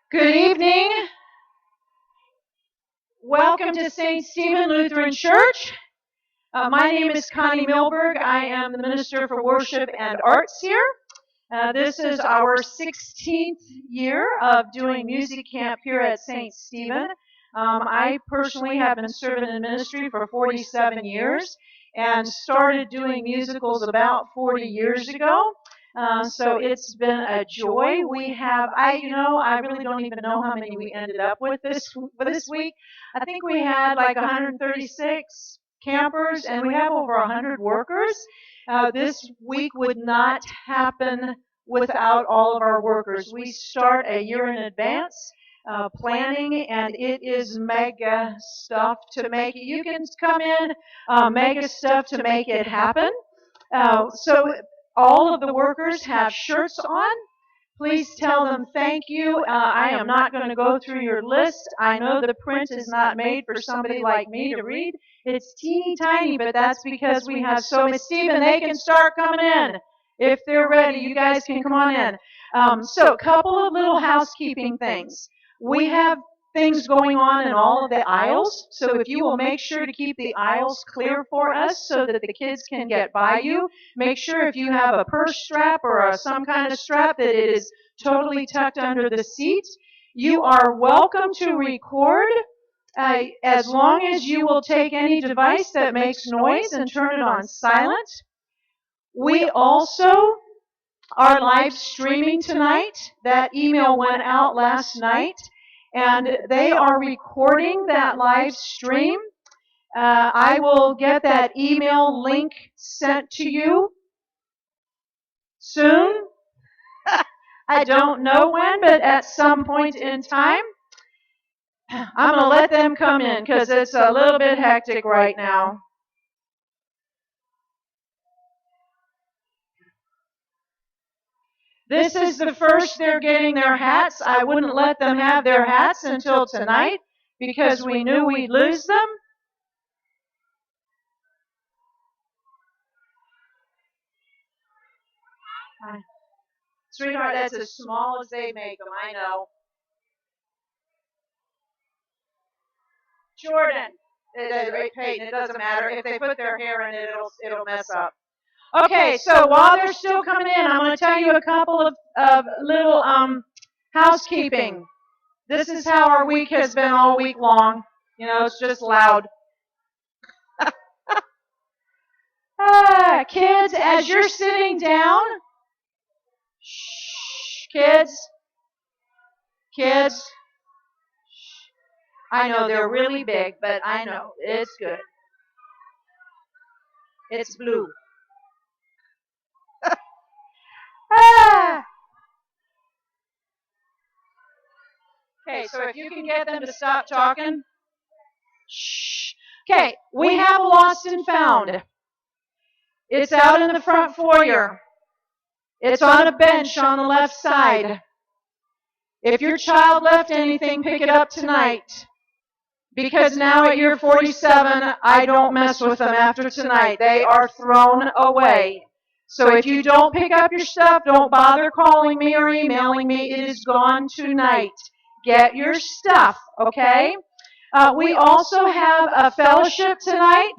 Good evening. Welcome to StStephen Lutheran Church. My name is Connie Milberg. I am the Minister for Worship and Arts here. This is our 16th year of doing music camp here at St. Stephen. I personally have been serving in ministry for 47 years and started doing musicals about 40 years ago. So it's been a joy. We have, I really don't even know how many we ended up with this week. I think we had like 136 campers and we have over 100 workers. This week would not happen without all of our workers. We start a year in advance planning, and it is mega stuff to make it. You can come in, mega stuff to make it happen. So all of the workers have shirts on. Please tell them thank you. I am not going to go through your list. I know the print is not made for somebody like me to read. It's teeny tiny, but that's because we have so many. Stephen, they can start coming in. If they're ready, you guys can come on in. So a couple of little housekeeping things. We have things going on in all of the aisles, so if you will make sure to keep the aisles clear for us so that the kids can get by you, make sure if you have a purse strap or some kind of strap that it is totally tucked under the seat. You are welcome to record as long as you will take any device that makes noise and turn it on silent. We also are live streaming tonight. That email went out last night, and they are recording that live stream. I will get that email link sent to you soon. I don't know when, but at some point in time. I'm going to let them come in because it's a little bit hectic right now. This is the first they're getting their hats. I wouldn't let them have their hats until tonight because we knew we'd lose them. Sweetheart, that's as small as they make them, I know. Jordan, Peyton, it doesn't matter. If they put their hair in it, it'll mess up. Okay, so while they're still coming in, I'm going to tell you a couple of little housekeeping. This is how our week has been all week long. You know, it's just loud. Kids, as you're sitting down, shh, kids. I know they're really big, but I know it's good. It's blue. Okay, so if you can get them to stop talking. Shh. Okay, we have a lost and found. It's out in the front foyer. It's on a bench on the left side. If your child left anything, pick it up tonight. Because now at year 47, I don't mess with them after tonight. They are thrown away. So if you don't pick up your stuff, don't bother calling me or emailing me. It is gone tonight. Get your stuff, okay? We also have a fellowship tonight.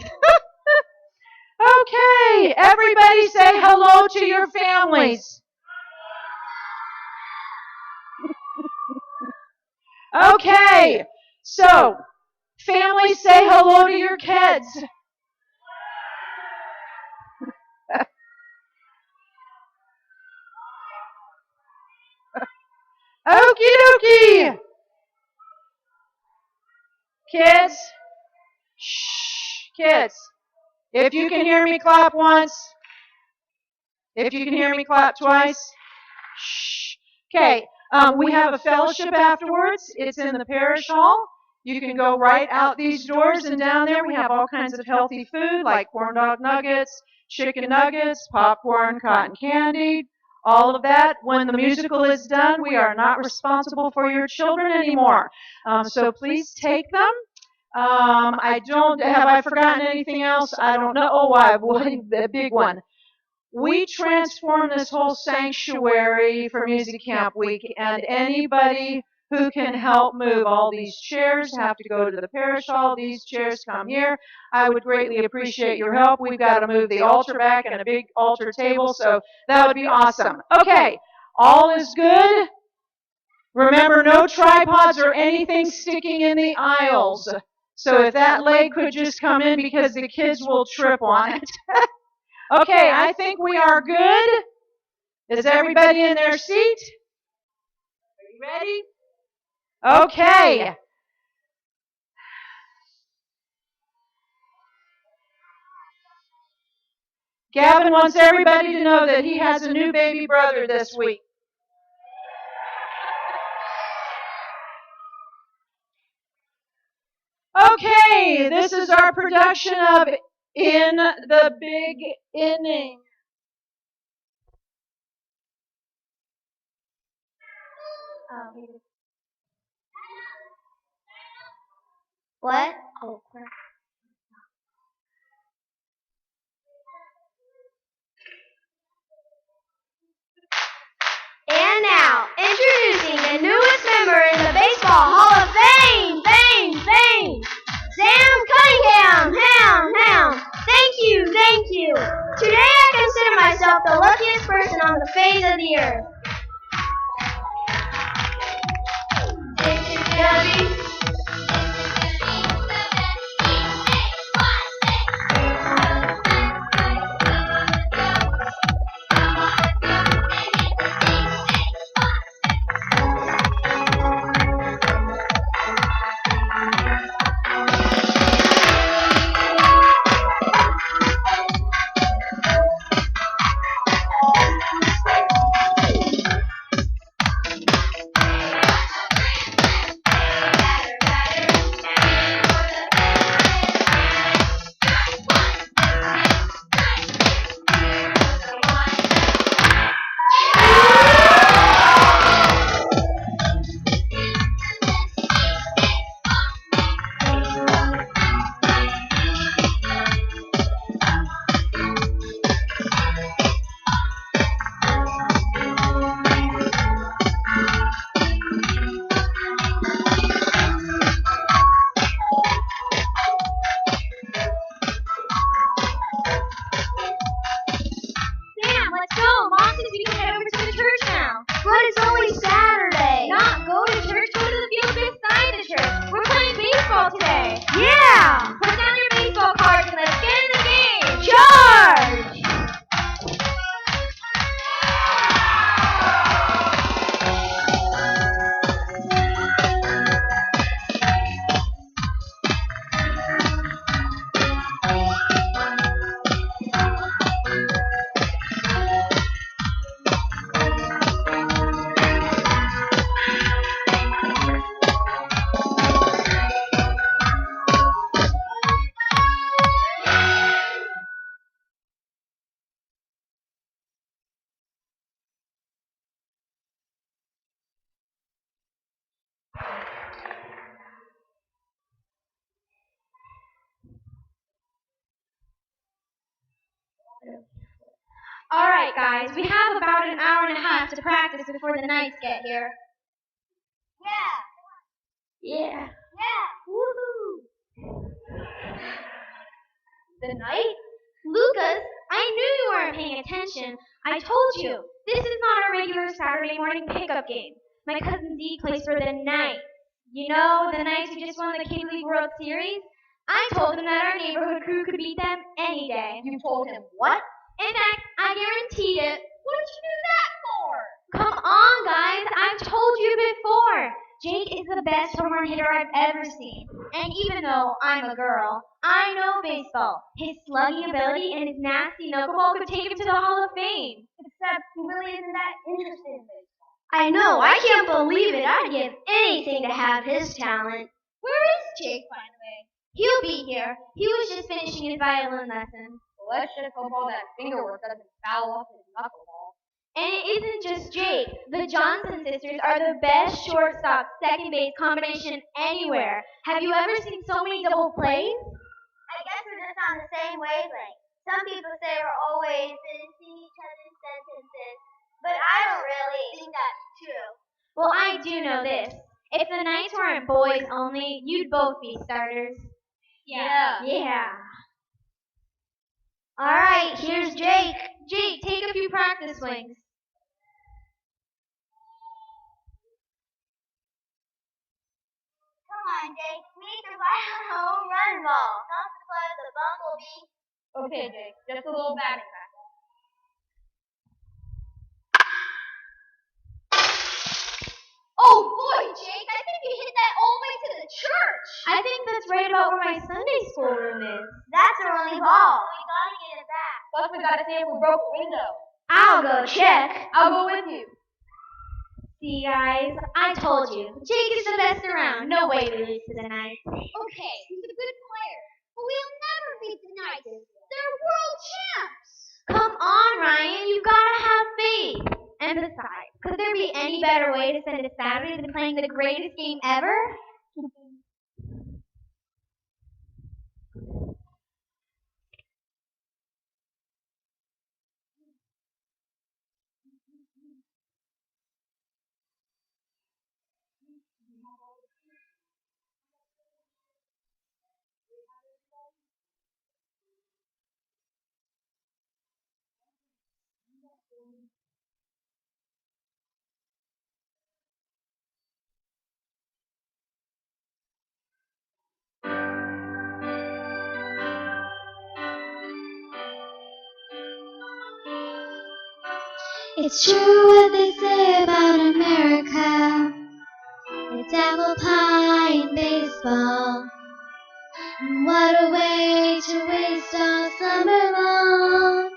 Okay, everybody say hello to your families. Okay, so families, say hello to your kids. Okie dokie. Kids, shh, kids. If you can hear me, clap once. If you can hear me, clap twice. Shh. Okay, we have a fellowship afterwards. It's in the parish hall. You can go right out these doors, and down there we have all kinds of healthy food like corn dog nuggets, chicken nuggets, popcorn, cotton candy, all of that. When the musical is done, we are not responsible for your children anymore. So please take them. Have I forgotten anything else? I don't know. Oh, a big one. We transformed this whole sanctuary for Music Camp Week, and anybody who can help move. All these chairs have to go to the parish hall. These chairs come here. I would greatly appreciate your help. We've got to move the altar back and a big altar table, so that would be awesome. Okay, all is good. Remember, no tripods or anything sticking in the aisles. So if that leg could just come in because the kids will trip on it. Okay, I think we are good. Is everybody in their seat? Are you ready? Okay. Gavin wants everybody to know that he has a new baby brother this week. Okay, this is our production of In the Big Inning. What? Oh, crap. And now, introducing the newest member in the Baseball Hall of Fame, Sam Cunningham, Ham. Thank you. Today I consider myself the luckiest person on the face of the earth. Alright guys, we have about an hour and a half to practice before the Knights get here. Yeah. Woohoo! The Knights? Lucas, I knew you weren't paying attention. I told you, this is not our regular Saturday morning pickup game. My cousin Dee plays for the Knights. You know, the Knights who just won the Kid League World Series? I told him that our neighborhood crew could beat them any day. You told him what? In fact, I guaranteed it. What did you do that for? Come on, guys. I've told you before. Jake is the best home run hitter I've ever seen. And even though I'm a girl, I know baseball. His slugging ability and his nasty knuckleball could take him to the Hall of Fame. Except he really isn't that interested in baseball. I know. I can't believe it. I'd give anything to have his talent. Where is Jake, by the way? He'll be here. He was just finishing his violin lesson. Well, let's just hope all that finger work doesn't foul off his knuckleball. And it isn't just Jake. The Johnson sisters are the best shortstop, second base combination anywhere. Have you ever seen so many double plays? I guess we're just on the same wavelength. Some people say we're always finishing each other's sentences, but I don't really think that's true. Well, I do know this. If the Knights weren't boys only, you'd both be starters. Yeah. Yeah. All right, here's Jake. Jake, take a few practice swings. Come on, Jake. We need to buy a home run ball, not to play the bumblebee. Okay, Jake. Just a little batting practice. Oh boy, Jake, I think you hit that all the way to the church. I think that's right about where my Sunday school room is. That's our only ball. We gotta get it back. Plus, we gotta see if we broke a window. I'll go check. I'll go with you. See, guys, I told you. Jake is the best around. No way we lose to the Knights. Okay, he's a good player, but we'll never beat the Knights. They're world champs. Come on, Ryan. You've got to have faith. And besides, could there be any better way to spend a Saturday than playing the greatest game ever? It's true what they say about America. It's apple pie and baseball. And what a way to waste all summer long.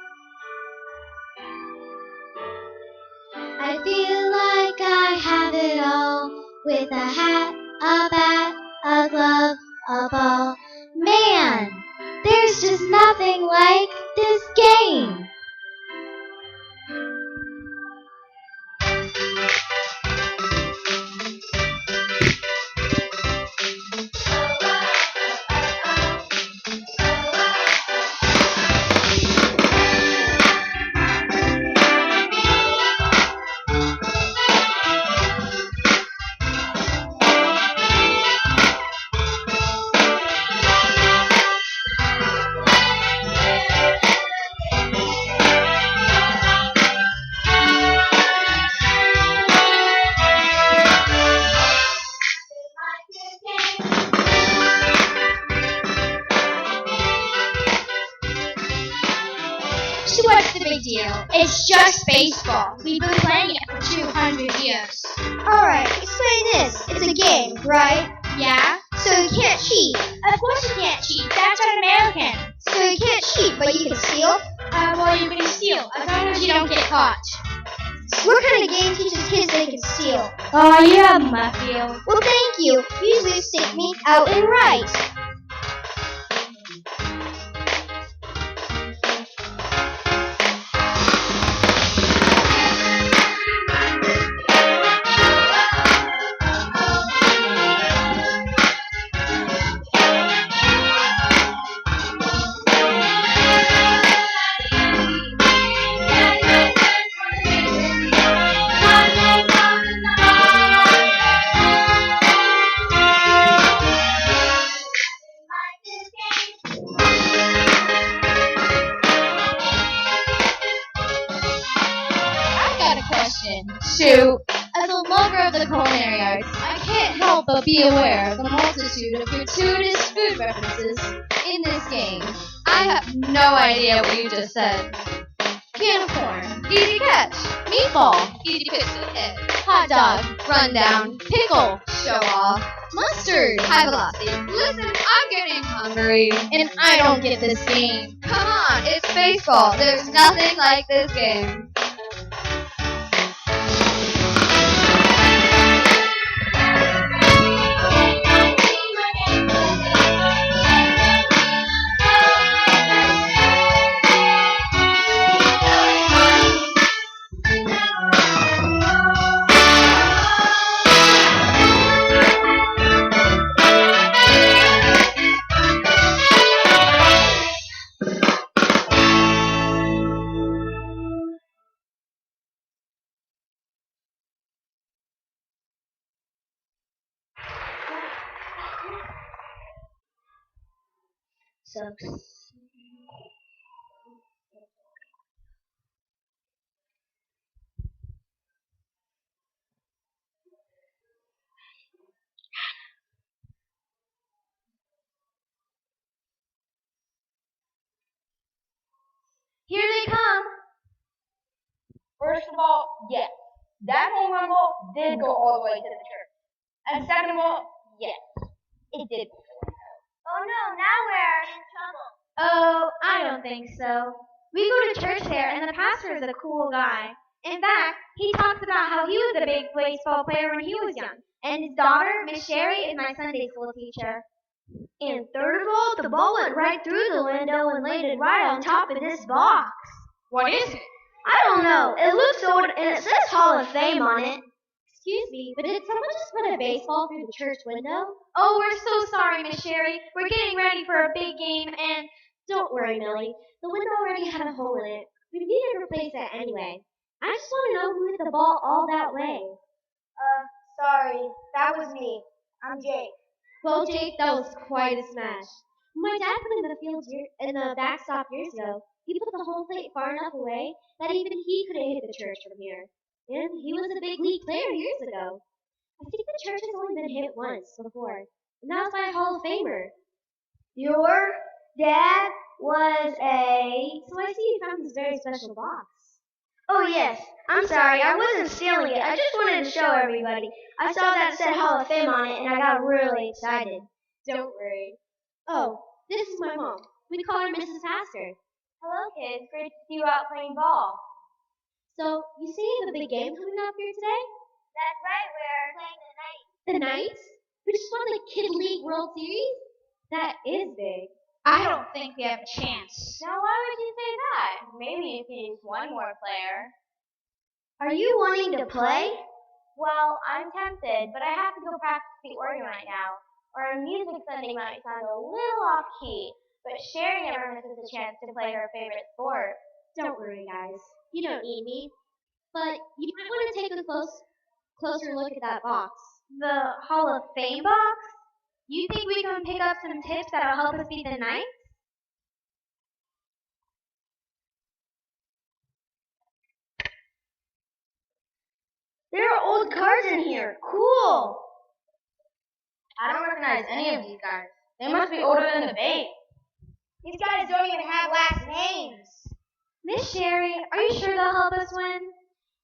I feel like I have it all, with a hat, a bat, a glove, a ball. Man, there's just nothing like this game. So what's the big deal? It's just baseball. We've been playing it for 200 years. Alright, explain this. It's a game, right? Yeah. So you can't cheat. Of course you can't cheat. That's un-American. So you can't cheat, but you can steal? Well, you can steal, as long as you don't get caught. What kind of game teaches kids they can steal? Oh, yeah, Muffio. Well, thank you. Usually you stick me out and right. Shoot. As a lover of the culinary arts, I can't help but be aware of the multitude of gratuitous food references in this game. I have no idea what you just said. Can of corn, easy catch. Meatball, easy pitch to the head. Hot dog, rundown. Pickle, show off. Mustard, high velocity. Listen, I'm getting hungry, and I don't get this game. Come on, it's baseball. There's nothing like this game. sucks. Here they come. First of all, yes, that home run ball did go all the way to the church. And second of all, yes, it did. Oh no, now we're in trouble. Oh, I don't think so. We go to church there, and the pastor is a cool guy. In fact, he talks about how he was a big baseball player when he was young, and his daughter, Miss Sherry, is my Sunday school teacher. In third of all, the ball went right through the window and landed right on top of this box. What is it? I don't know. It looks old, and it says Hall of Fame on it. Excuse me, but did someone just put a baseball through the church window? Oh, we're so sorry, Miss Sherry. We're getting ready for a big game, and don't worry, Millie. The window already had a hole in it. We need to replace that anyway. I just want to know who hit the ball all that way. Sorry, that was me. I'm Jake. Well, Jake, that was quite a smash. My dad put in the field in the backstop years ago. He put the home plate far enough away that even he couldn't hit the church from here. And he was a big league player years ago. I think the church has only been hit once before, and that was by a Hall of Famer. Your dad was a... So I see you found this very special box. Oh yes, I'm sorry, I wasn't stealing it. I just wanted to show everybody. I saw that said Hall of Fame on it, and I got really excited. Don't worry. Oh, this is my mom. We call her Mrs. Pastor. Hello, kids. Great to see you out playing ball. So, you say you have a big game coming up here today? That's right, we're playing the Knights. The Knights? We just won the Kid League World Series? That is big. I don't think we have a chance. Now, why would you say that? Maybe if you use one more player. Are you wanting to play? Well, I'm tempted, but I have to go practice the organ right now, or our music Sunday might sound a little off key. But Sherry never misses a chance to play her favorite sport. Don't worry, guys. You don't need me. But you might want to take a closer look at that box. The Hall of Fame box? You think we can pick up some tips that'll help us beat the Knights? There are old cards in here. Cool. I don't recognize any of these guys. They must be older than the base. These guys don't even have last names. Miss Sherry, are you sure they'll help us win?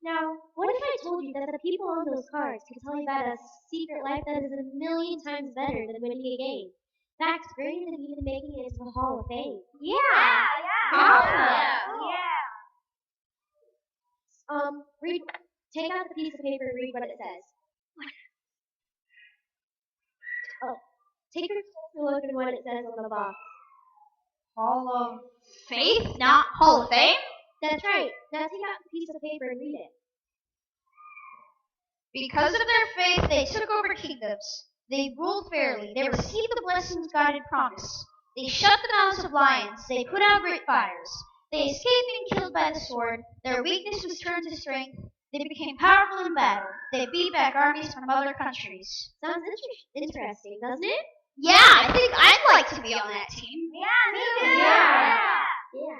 Now, what if I told you that the people on those cards can tell you about a secret life that is a million times better than winning a game? That's greater than even making it into the Hall of Fame. Yeah. Read. Take out the piece of paper and read what it says. Oh, take a closer look at what it says on the box. Hall of Faith, not Hall of Fame? That's right. Now take out the piece of paper and read it. Because of their faith, they took over kingdoms. They ruled fairly. They received the blessings God had promised. They shut the mouths of lions. They put out great fires. They escaped being killed by the sword. Their weakness was turned to strength. They became powerful in battle. They beat back armies from other countries. Sounds interesting, doesn't it? Yeah, I think I'd like to be on that team. Yeah, me too. Yeah.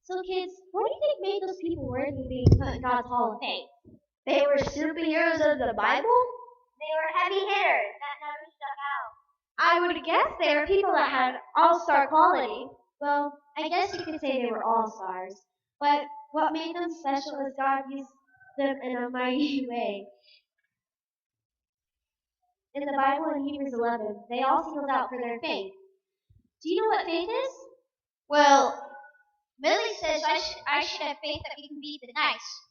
So kids, what do you think made those people worthy of being put in God's Hall of Fame? They were superheroes of the Bible? They were heavy hitters that never stuck out. I would guess they were people that had all-star quality. Well, I guess you could say they were all-stars. But what made them special is God used them in a mighty way. In the Bible in Hebrews 11, they all singled out for their faith. Do you know what faith is? Well, Millie says I should have faith that we can beat the knights.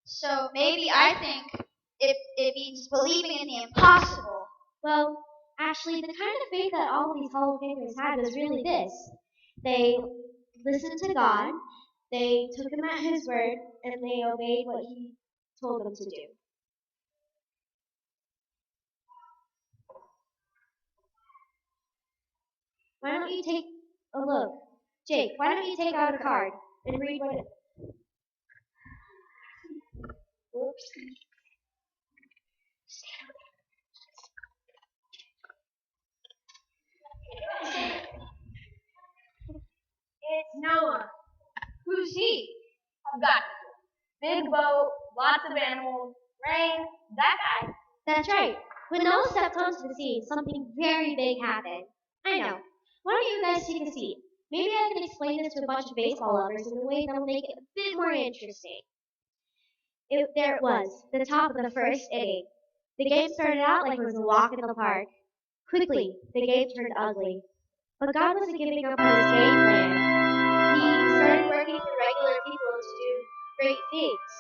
So maybe I think it means believing in the impossible. Well, actually, the kind of faith that all of these Hall of Famers had was really this. They listened to God, they took him at his word, and they obeyed what he told them to do. Why don't you take a look? Jake, why don't you take out a card and read what it... Whoops. It's Noah. Who's he? I've got it. Big boat, lots of animals, rain, that guy. That's right. When Noah stepped onto the scene, something very big happened. I know. Why don't you guys take a seat? Maybe I can explain this to a bunch of baseball lovers in a way that'll make it a bit more interesting. There it was, the top of the first inning. The game started out like it was a walk in the park. Quickly, the game turned ugly. But God wasn't giving up on his game plan. He started working through regular people to do great things.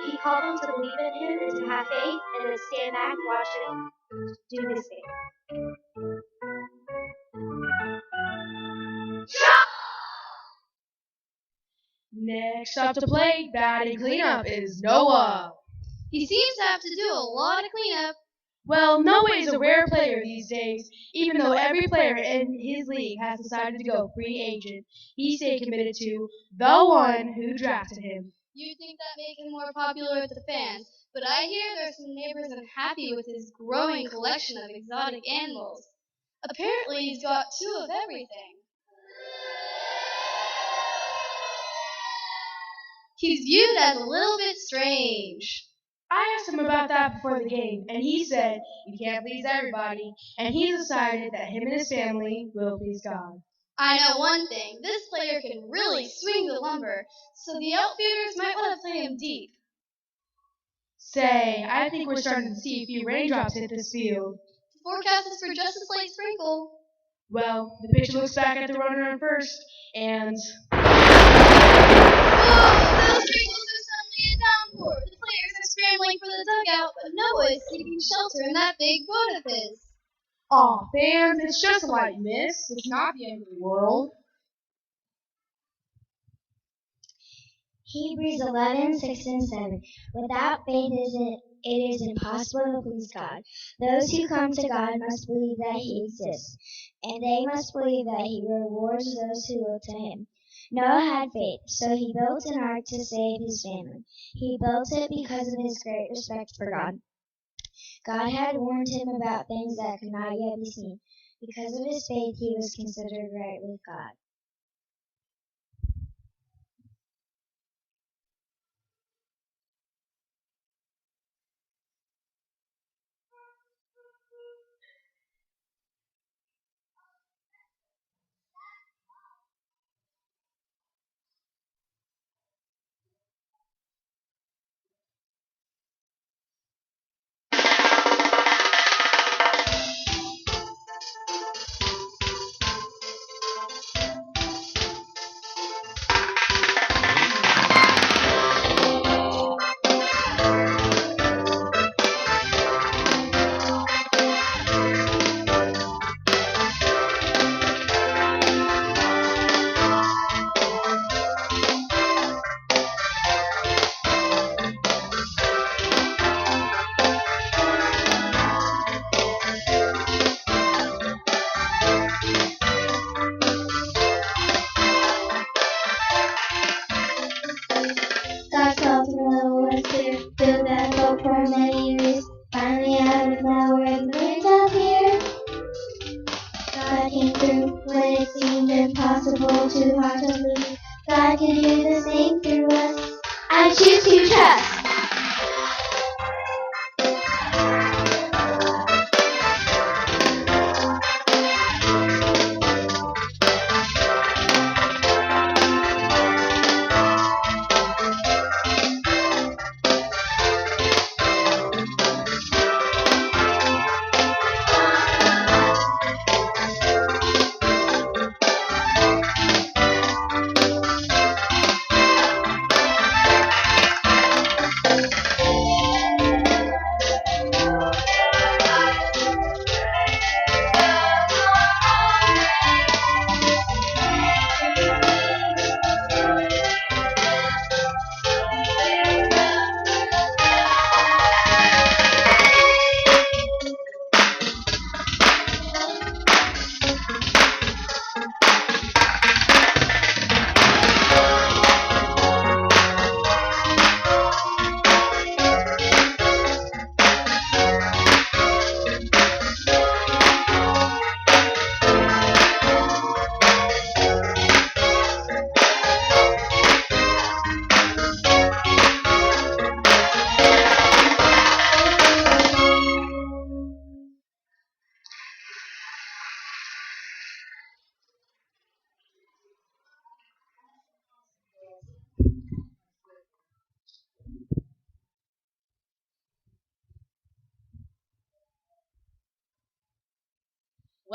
He called them to believe in him and to have faith and to stand back and watch him do his thing. Next up to play batting cleanup is Noah. He seems to have to do a lot of cleanup. Well, Noah is a rare player these days. Even though every player in his league has decided to go free agent, he stayed committed to the one who drafted him. You'd think that make him more popular with the fans, but I hear there's some neighbors unhappy with his growing collection of exotic animals. Apparently he's got 2 of everything. He's viewed as a little bit strange. I asked him about that before the game, and he said you can't please everybody, and he decided that him and his family will please God. I know one thing, this player can really swing the lumber, so the outfielders might want to play him deep. Say, I think we're starting to see a few raindrops hit this field. The forecast is for just a slight sprinkle. Well, the pitcher looks back at the runner on first, and... Whoa! Those sprinkles are suddenly a downpour. The players are scrambling for the dugout, but Noah is seeking shelter in that big boat of his. Aw, fans, it's just a light miss. It's not the end of the world. Hebrews 11:6 and 7. Without faith it is impossible to please God. Those who come to God must believe that he exists, and they must believe that he rewards those who look to him. Noah had faith, so he built an ark to save his family. He built it because of his great respect for God. God had warned him about things that could not yet be seen. Because of his faith, he was considered right with God. God called to Noah to build that boat for many years. Finally, out of nowhere, the rains appeared. God came through when it seemed the same through us. I choose to trust.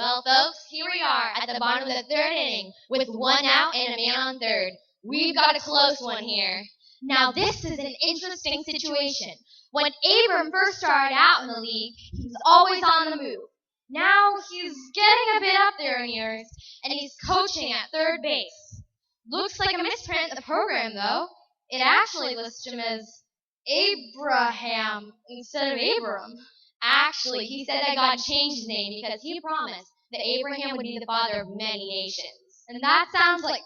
Well, folks, here we are at the bottom of the third inning with one out and a man on third. We've got a close one here. Now, this is an interesting situation. When Abram first started out in the league, he was always on the move. Now he's getting a bit up there in years, and he's coaching at third base. Looks like a misprint in the program, though. It actually lists him as Abraham instead of Abram. Actually, he said that God changed his name because he promised that Abraham would be the father of many nations. And that sounds like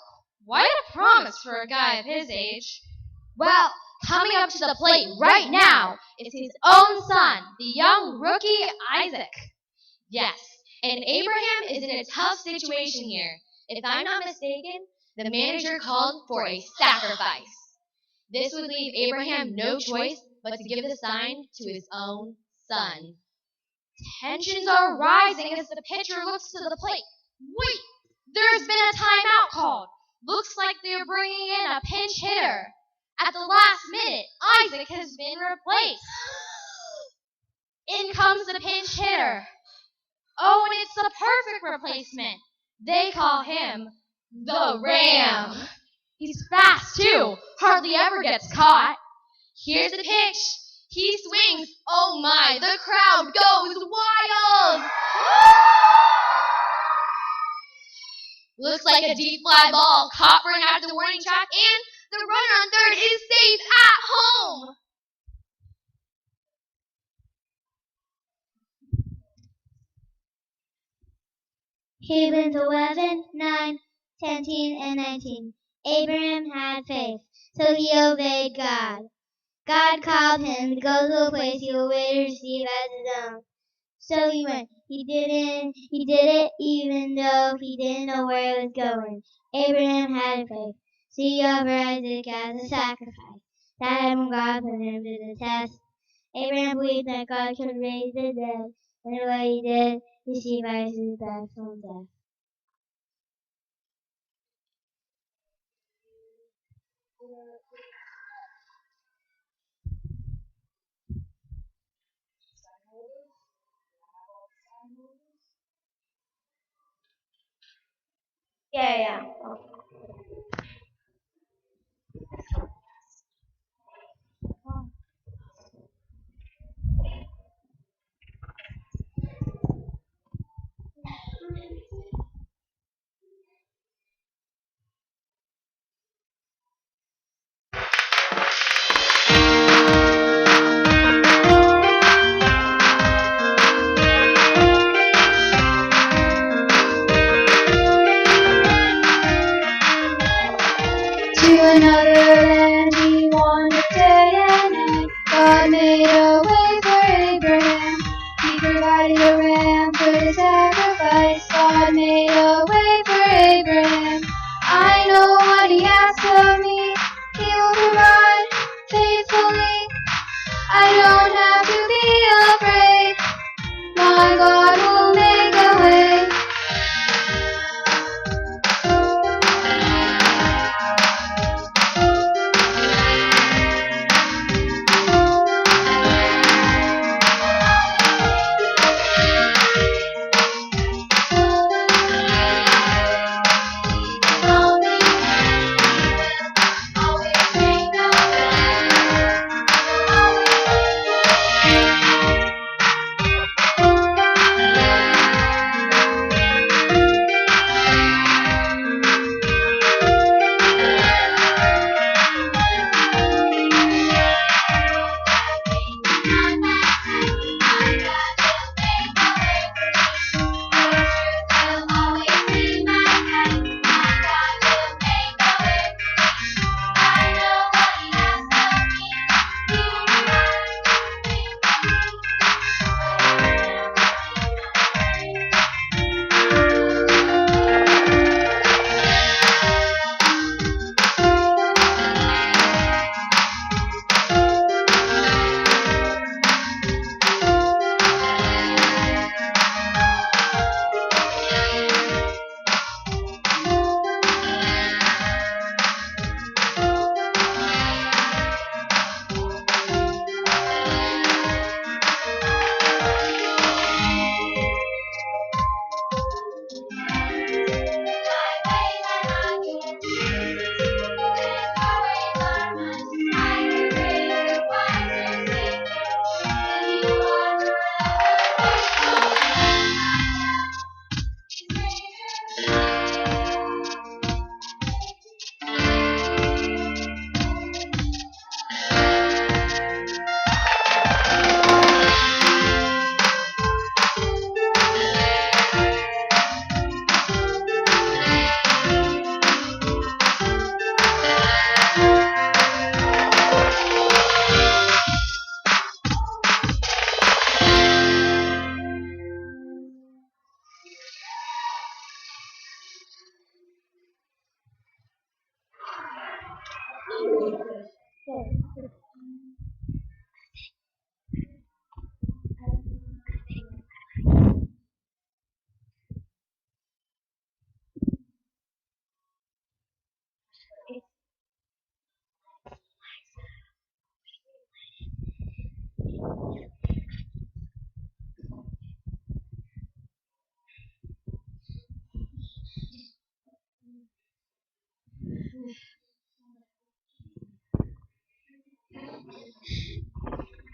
quite a promise for a guy of his age. Well, coming up to the plate right now is his own son, the young rookie Isaac. Yes, and Abraham is in a tough situation here. If I'm not mistaken, the manager called for a sacrifice. This would leave Abraham no choice but to give the sign to his own son. Tensions are rising as the pitcher looks to the plate. Wait! There's been a timeout called. Looks like they're bringing in a pinch hitter. At the last minute, Isaac has been replaced. In comes the pinch hitter. Oh, and it's the perfect replacement. They call him the Ram. He's fast, too. Hardly ever gets caught. Here's the pitch. He swings. Oh my, the crowd goes wild. Looks like a deep fly ball caught right after the warning track, and the runner on third is safe at home. Hebrews 11, 9, 10, and 19. Abraham had faith, so he obeyed God. God called him to go to a place he would later receive as his own. So he went. He did it even though he didn't know where he was going. Abraham had faith, so he offered Isaac as a sacrifice. That had when God put him to the test. Abraham believed that God could raise the dead, and what he did, receive Isaac back from death. Yeah.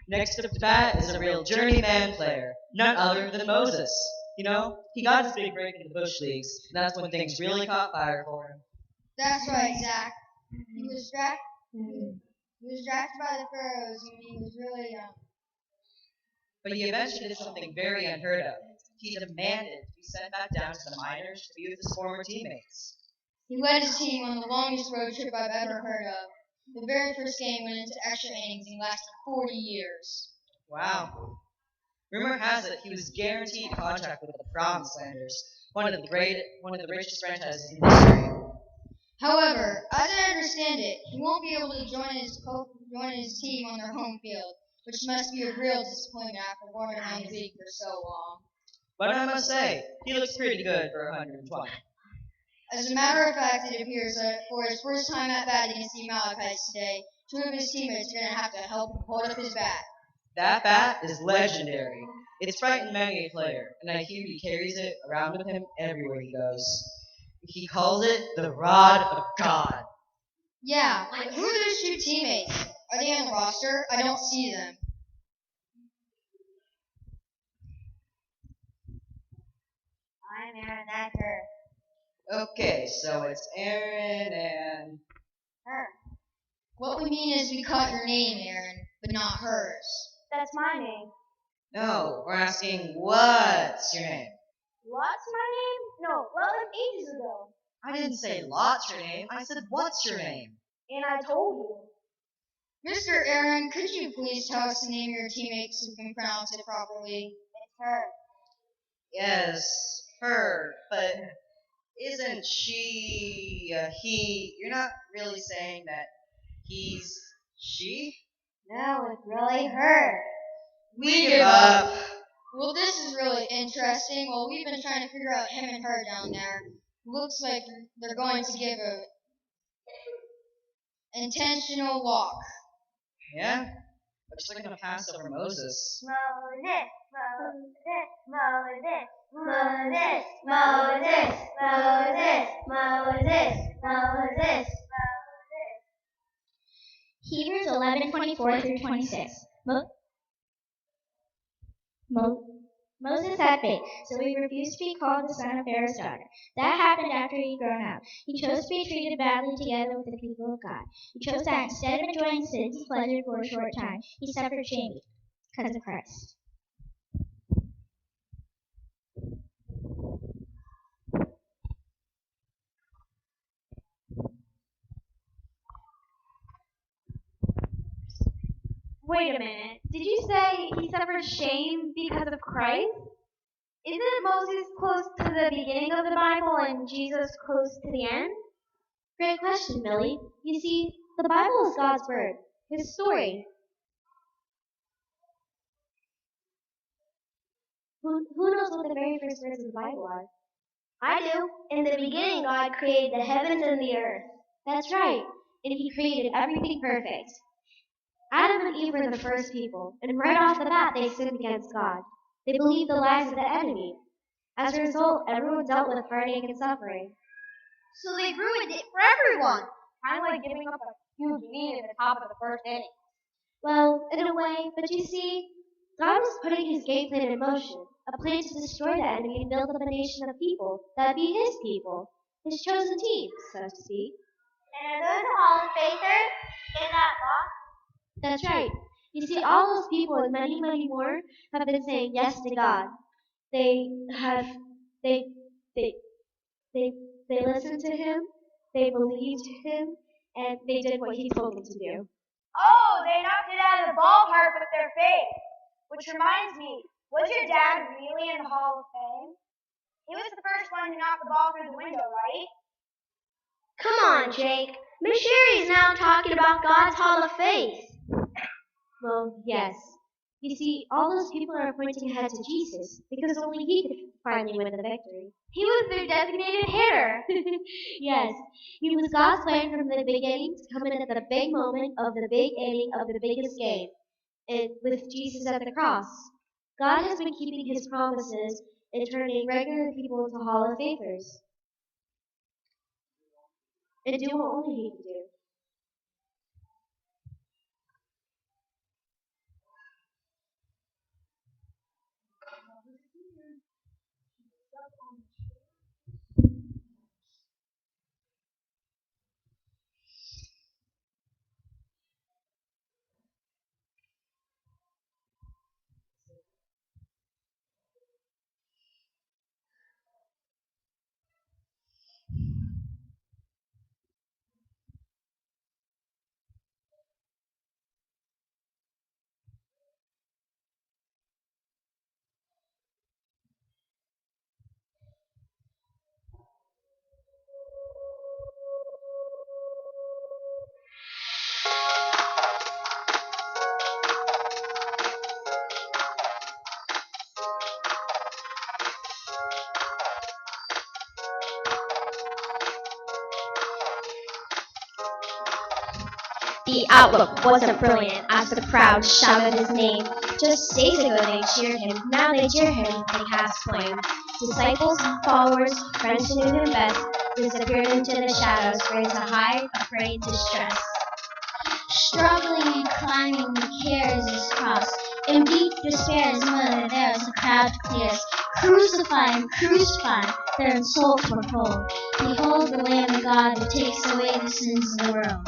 Next up to bat is a real journeyman player, none other than Moses. You know, he got his big break in the Bush Leagues, and that's when things really caught fire for him. That's right, Zach. He was drafted by the Pharaohs when he was really young. But he eventually did something very unheard of. He demanded to be sent back down to the minors to be with his former teammates. He led his team on the longest road trip I've ever heard of. The very first game went into extra innings and lasted 40 years. Wow. Rumor has it he was guaranteed a contract with the Promised Landers, one of the richest franchises in history. However, as I understand it, he won't be able to join his team on their home field, which must be a real disappointment after working around the league for so long. But I must say, he looks pretty good for 120. As a matter of fact, it appears that for his first time at bat against the Amalekites today, 2 of his teammates are going to have to help him hold up his bat. That bat is legendary. It's frightened many a player, and I hear he carries it around with him everywhere he goes. He calls it the Rod of God. Yeah, but who are those 2 teammates? Are they on the roster? I don't see them. I'm Aaron, that's her. Okay, so it's Aaron and Her. What we mean is we caught your name, Aaron, but not hers. That's my name. No, we're asking what's your name? What's my name? No, well, that's ages ago. I didn't say lots your name, I said what's your name? And I told you. Mr. Aaron, could you please tell us the name of your teammate so we can pronounce it properly? It's her. Yes, her, but isn't she he? You're not really saying that he's she? No, it's really her. We give up. Well, this is really interesting. Well, we've been trying to figure out him and her down there. Looks like they're going to give a intentional walk. Yeah? Looks like I'm gonna pass over Moses. Moses, Moses, Moses, Moses, Moses, Moses, Moses, Moses. Hebrews 11:24 through 26. Moses had faith, so he refused to be called the son of Pharaoh's daughter. That happened after he'd grown up. He chose to be treated badly together with the people of God. He chose that instead of enjoying sin's pleasure for a short time, he suffered shame because of Christ. Wait a minute. Did you say he suffered shame because of Christ? Isn't Moses close to the beginning of the Bible and Jesus close to the end? Great question, Millie. You see, the Bible is God's word, his story. Who knows what the very first words of the Bible are? I do. In the beginning, God created the heavens and the earth. That's right. And he created everything perfect. Adam and Eve were the first people, and right off the bat, they sinned against God. They believed the lies of the enemy. As a result, everyone dealt with heartache and suffering. So they ruined it for everyone. Kind of like giving up a huge lead at the top of the first inning. Well, in a way, but you see, God was putting his game plan in motion, a plan to destroy the enemy and build up a nation of people that would be his people, his chosen team, so to speak. And are those the Hall of Faithers in that box? That's right. You see, all those people and many, many more have been saying yes to God. They listened to him, they believed him, and they did what he told them to do. Oh, they knocked it out of the ballpark with their faith. Which reminds me, was your dad really in the Hall of Fame? He was the first one to knock the ball through the window, right? Come on, Jake. Miss Sherry is now talking about God's Hall of Faith. Well, yes. You see, all those people are pointing ahead to Jesus, because only he could finally win the victory. He was their designated hitter. Yes, he was God's plan from the beginning to come in at the big moment of the big inning of the biggest game, and with Jesus at the cross. God has been keeping his promises and turning regular people into Hall of Famers. And do what only he can do. The outlook wasn't brilliant as the crowd shouted his name. Just days ago they cheered him, now they jeer him and cast blame. Disciples, followers, friends who knew him best, disappeared into the shadows, ready to hide, afraid, distressed. Struggling and climbing, he carries his cross. In deep despair, his mother there as the crowd clears. Crucify him, crucify him, their insults were told. Behold the Lamb of God who takes away the sins of the world.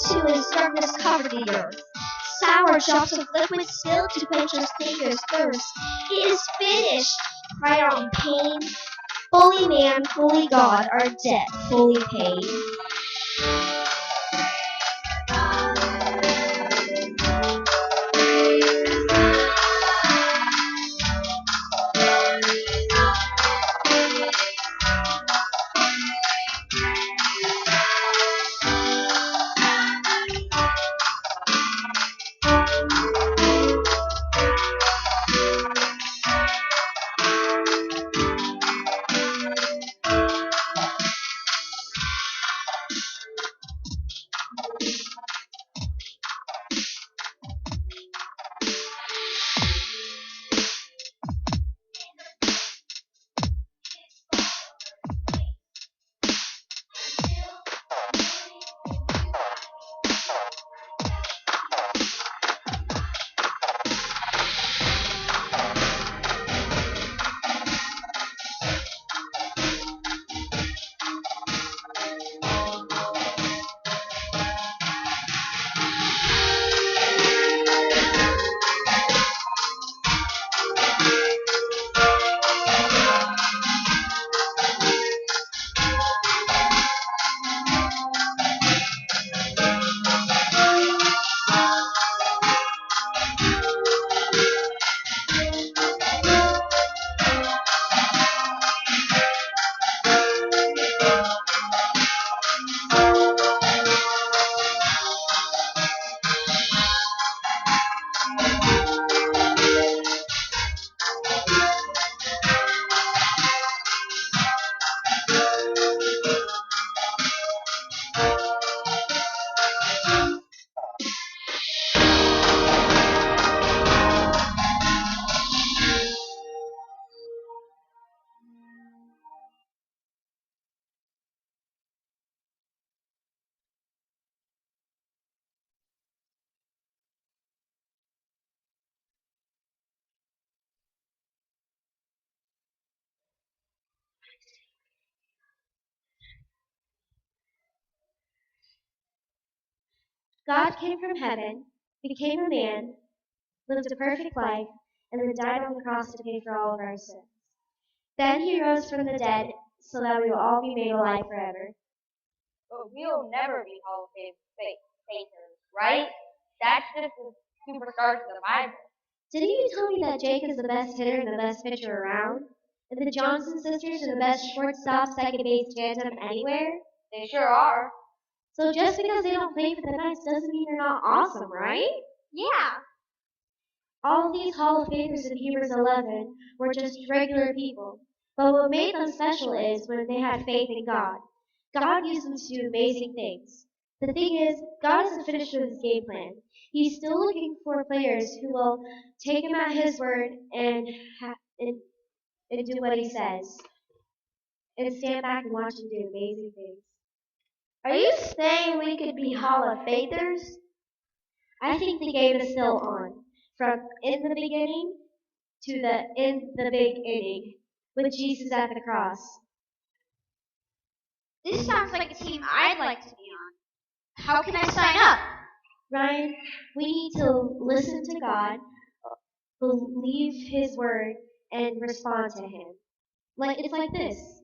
To his darkness covered the earth. Sour drops of liquid spilled to quench our Savior's thirst. It is finished! Cried out in pain. Fully man, fully God, our debt fully paid. God came from heaven, became a man, lived a perfect life, and then died on the cross to pay for all of our sins. Then he rose from the dead so that we will all be made alive forever. But we'll never be Hall of Famers, right? That's just the superstars of the Bible. Didn't you tell me that Jake is the best hitter and the best pitcher around? And the Johnson sisters are the best shortstop, second base tandem anywhere? They sure are. So just because they don't play for the Knights doesn't mean they're not awesome, right? Yeah. All of these Hall of Famers in Hebrews 11 were just regular people. But what made them special is when they had faith in God. God used them to do amazing things. The thing is, God isn't finished with his game plan. He's still looking for players who will take him at his word and do what he says. And stand back and watch him do amazing things. Are you saying we could be Hall of Faithers? I think the game is still on. From in the beginning to the in the big inning, with Jesus at the cross. This sounds like a team I'd like to be on. How can I sign up? Ryan, we need to listen to God, believe his word, and respond to him. It's like this.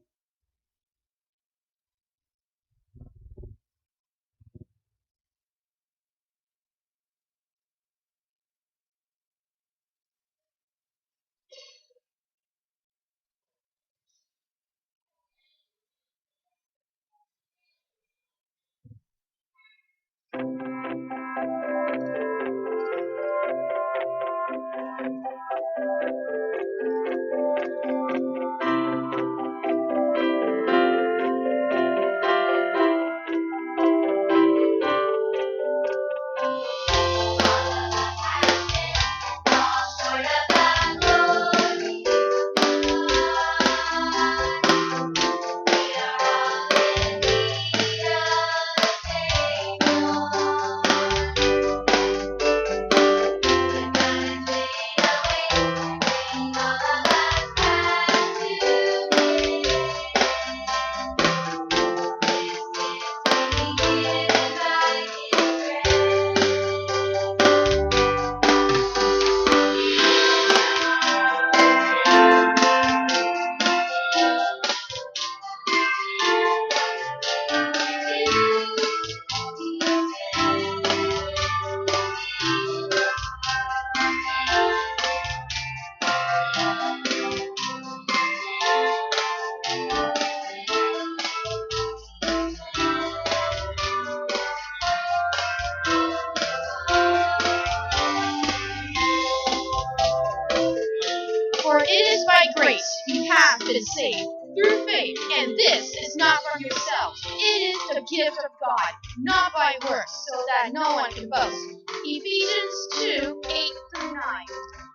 For it is by grace you have been saved, through faith, and this is not from yourselves. It is the gift of God, not by works, so that no one can boast. Ephesians 2:8-9.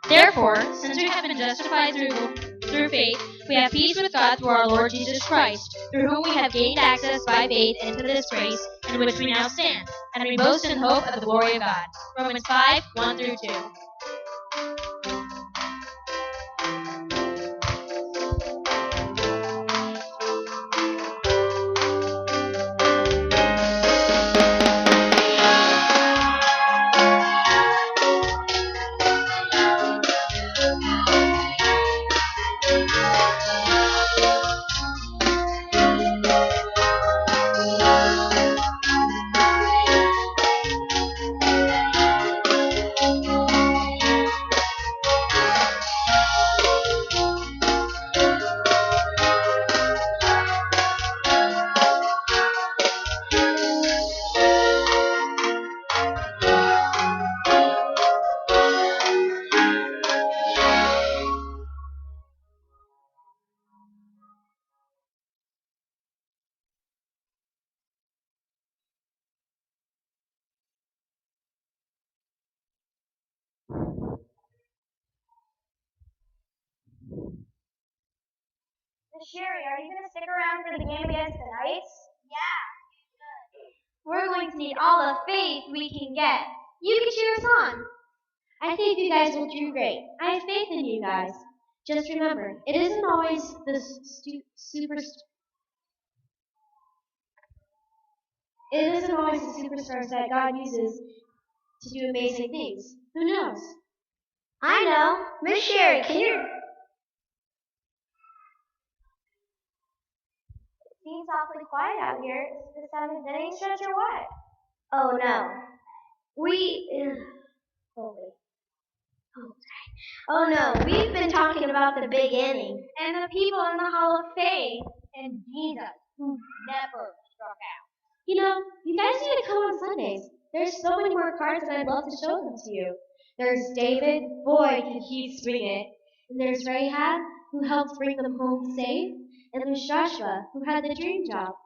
Therefore, since we have been justified through faith, we have peace with God through our Lord Jesus Christ, through whom we have gained access by faith into this grace in which we now stand, and we boast in hope of the glory of God. Romans 5:1-2. Sherry, are you going to stick around for the game against the Knights? We're going to need all the faith we can get. You can cheer us on. I think you guys will do great. I have faith in you guys. Just remember, it isn't always the super It isn't always the superstars that God uses to do amazing things. Who knows? I know. Miss Sherry, can you... Seems awfully quiet out here. Is this time of day stretch or what? Oh, no. Oh, no. We've been talking about the big inning. And the people in the Hall of Faith. And Jesus, who never struck out. You know, you guys need to come on Sundays. There's so many more cards and I'd love to show them to you. There's David, boy, can he swing it. And there's Rahab, who helped bring them home safe. And there's Joshua, who had the dream job.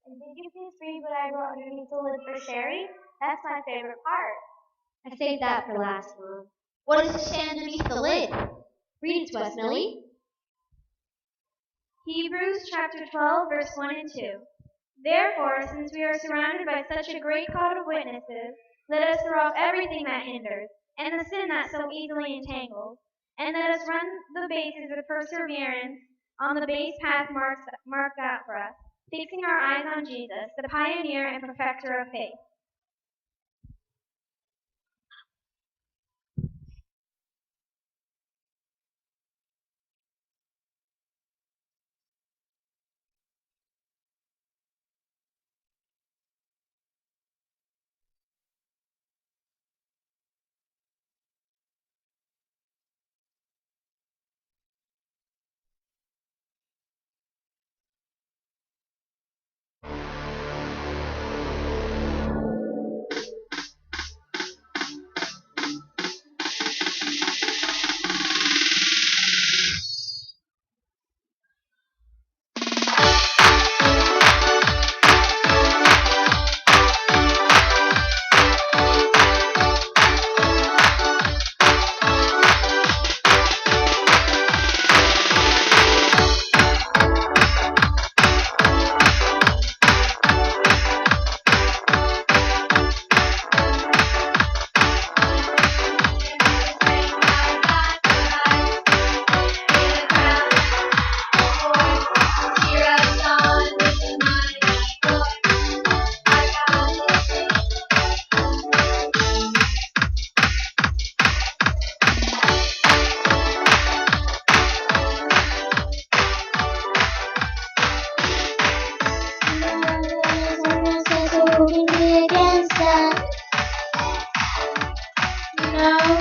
And did you please read what I wrote underneath the lid for Sherry? That's my favorite part. I saved that for last, Mom. What does it say underneath the lid? Read it to us, Millie. Hebrews chapter 12, verse 1 and 2. Therefore, since we are surrounded by such a great cloud of witnesses, let us throw off everything that hinders, and the sin that so easily entangles, and let us run the bases with perseverance on the base path marked out for us, fixing our eyes on Jesus, the pioneer and perfecter of faith.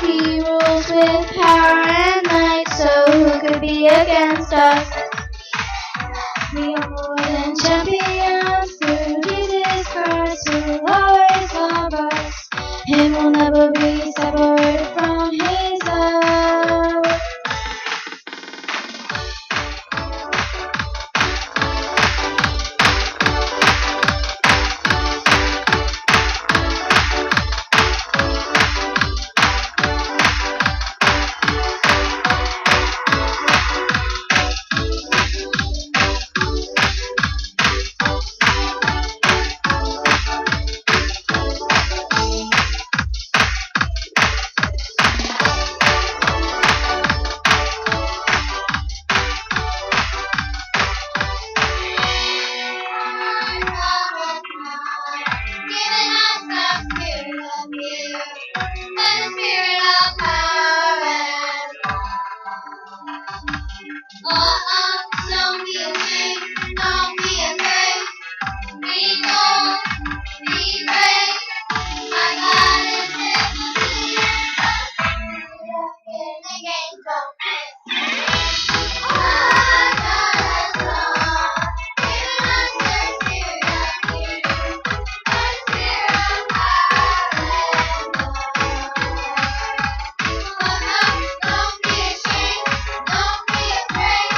He rules with power and might, so who could be against us? We are more than champions through Jesus Christ, who will always love us, and will never be separated from His love. Don't be ashamed, don't be afraid. Be bold, be brave. My God is able to in the game, don't miss. Our God has won, given us the spirit of fear, the spirit of power and love. Don't be ashamed, don't be afraid.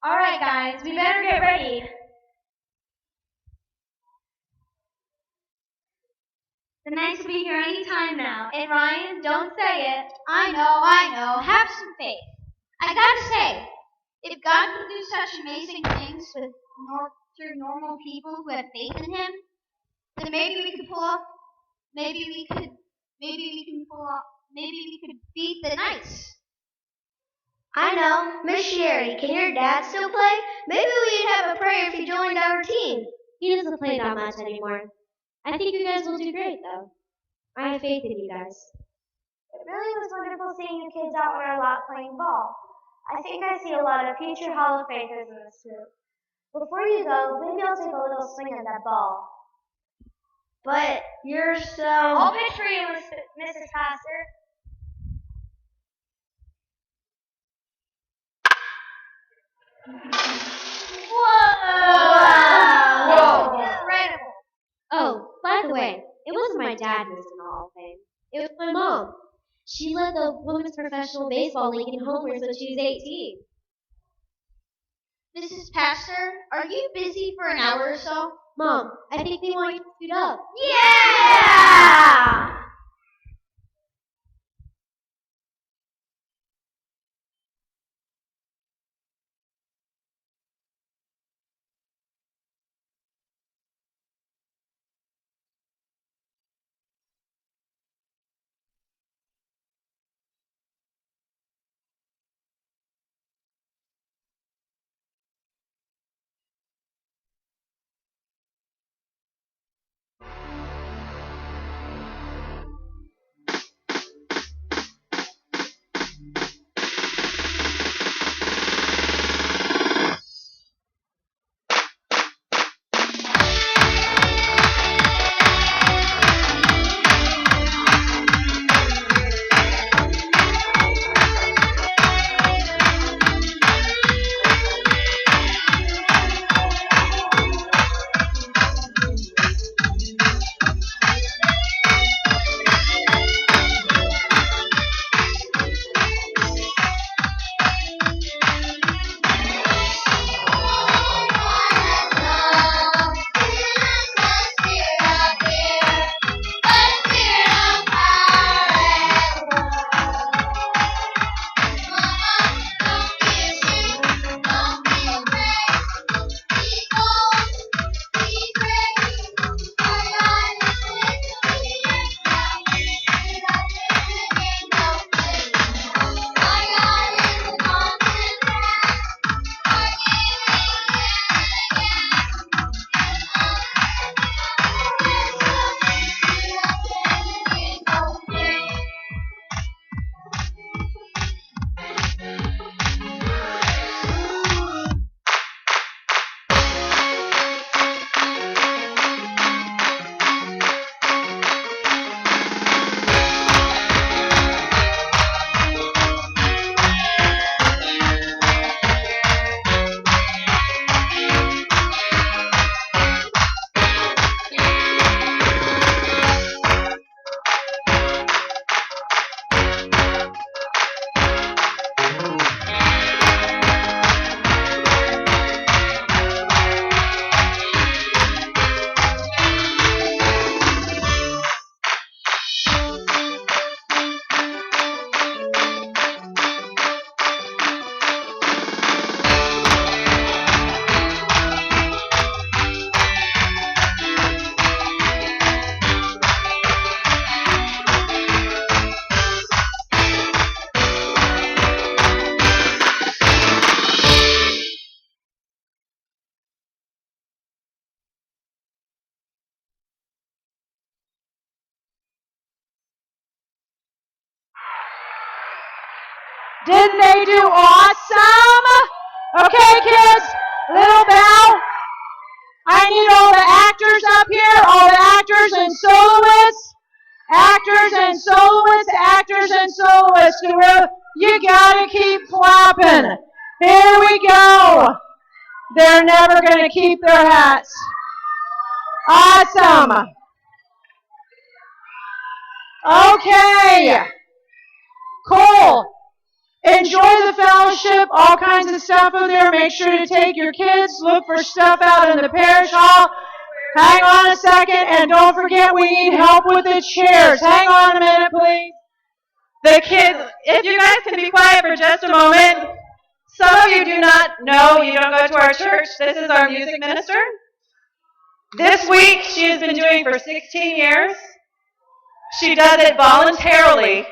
All right, guys, we better get ready. The Knights will be here any time now. And Ryan, don't say it. I know. Have some faith. I gotta say, if God can do such amazing things through normal people who have faith in Him, then maybe we could beat the Knights. I know. Miss Sherry, can your dad still play? Maybe we'd have a prayer if he joined our team. He doesn't play that much anymore. I think you guys will do great, though. I have faith in you guys. It really was wonderful seeing you kids out on our lot playing ball. I think I see a lot of future Hall of Famers in this group. Before you go, maybe I'll take a little swing at that ball. But you're so... I'll pitch for you, Mrs. Pastor. Whoa! Incredible. Oh, by the way, it wasn't my dad who was in the Hall of Fame. It was my mom. She led the Women's Professional Baseball League in homers when she was 18. Mrs. Pastor, are you busy for an hour or so? Mom, I think they want you to suit up. Yeah! Didn't they do awesome? Okay, kids, little bow. I need all the actors up here, all the actors and soloists. Actors and soloists, actors and soloists. You gotta keep clapping. Here we go. They're never gonna keep their hats. Awesome. Okay. Cool. If enjoy the fellowship, all kinds of stuff over there. Make sure to take your kids. Look for stuff out in the parish hall. Hang on a second, and don't forget we need help with the chairs. Hang on a minute, please. The kids, if you guys can be quiet for just a moment. Some of you do not know, you don't go to our church. This is our music minister. This week, she has been doing for 16 years. She does it voluntarily.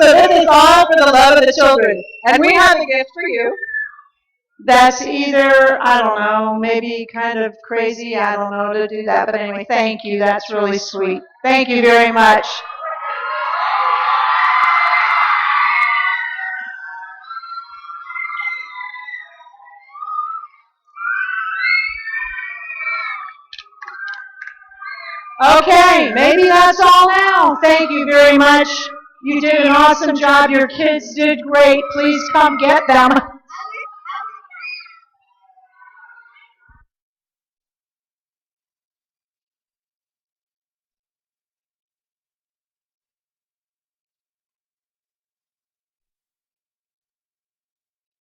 So this is all for the love of the children. And we have a gift for you. That's either, I don't know, maybe kind of crazy, I don't know to do that. But anyway, thank you. That's really sweet. Thank you very much. Okay, maybe that's all now. Thank you very much. You did an awesome job. Your kids did great. Please come get them.